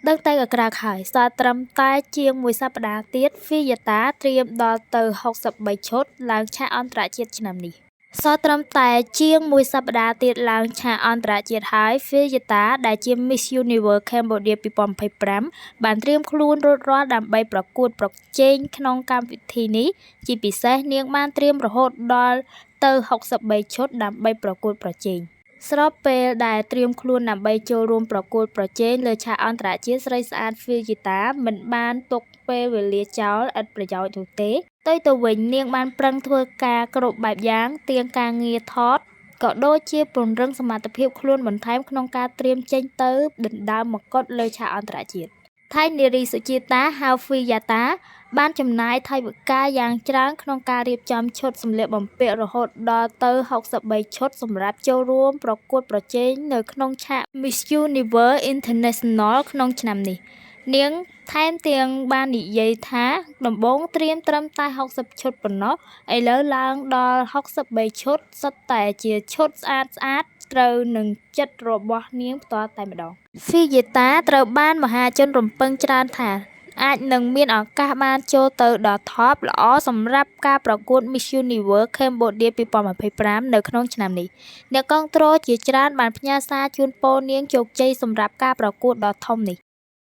ដឹងតែកក្រាខហើយសល់ត្រឹមតែជាងមួយសប្តាហ៍ទៀត Villeta ត្រៀមដល់ទៅ63ឈុតឡើងឆាកអន្តរជាតិឆ្នាំនេះសល់ត្រឹមតែជាងមួយសប្តាហ៍ទៀតឡើងឆាកអន្តរជាតិហើយ Villeta ដែលជា Miss Universe Cambodia 2025បានត្រៀមខ្លួនរួចរាល់ដើម្បីប្រកួតប្រជែងក្នុងកម្មវិធីនេះជាពិសេសនាងបានត្រៀមរហូតដល់ទៅ63ឈុតដើម្បីប្រកួតប្រជែងស្របពេលដែលត្រៀមខ្លួនដើម្បីចូលរួមប្រកួតប្រជែងលើឆាកអន្តរជាតិស្រីស្អាត Villeta មិនបានទុកពេលវេលាចោលឥតប្រយោជន៍នោះទេផ្ទុយទៅវិញនាងបានប្រឹងធ្វើការគ្រប់បែបយ៉ាងទាំងការងារថតក៏ដូចជាពង្រឹងសមត្ថភាពខ្លួនបន្ថែមក្នុងការត្រៀមចេញទៅដណ្ដើមមកុដលើឆាកអន្តរជាតិថៃនារីសុជាតាហៅ Villeta បានចំណាយថវិកាយ៉ាងច្រើនក្នុងការរៀបចំឈុតសម្លៀកបំពាក់រហូតដល់ទៅ63ឈុតសម្រាប់ចូលរួមប្រកួតប្រជែងនៅក្នុងឆាក Miss Universe International ក្នុងឆ្នាំនេះនាងថែមទាំងបាននិយាយថាដំបូងត្រៀមត្រឹមតែ60ឈុតប៉ុណ្ណោះឥឡូវឡើងដល់63ឈុតសុទ្ធតែជាឈុតស្អាតត្រូវនឹងចិត្តរបស់នាងផ្ទាល់តែម្ដង Villeta ត្រូវបានមហាជនរំពឹងច្រើនថាអាចនឹងមានឱកាសបានចូលទៅដល់ Top ល្អសម្រាប់ការប្រកួត Miss Universe Cambodia 2025នៅក្នុងឆ្នាំនេះអ្នកគាំទ្រជាច្រើនបានផ្ញើសារជូនពរនាងជោគជ័យសម្រាប់ការប្រកួតដ៏ធំនេះ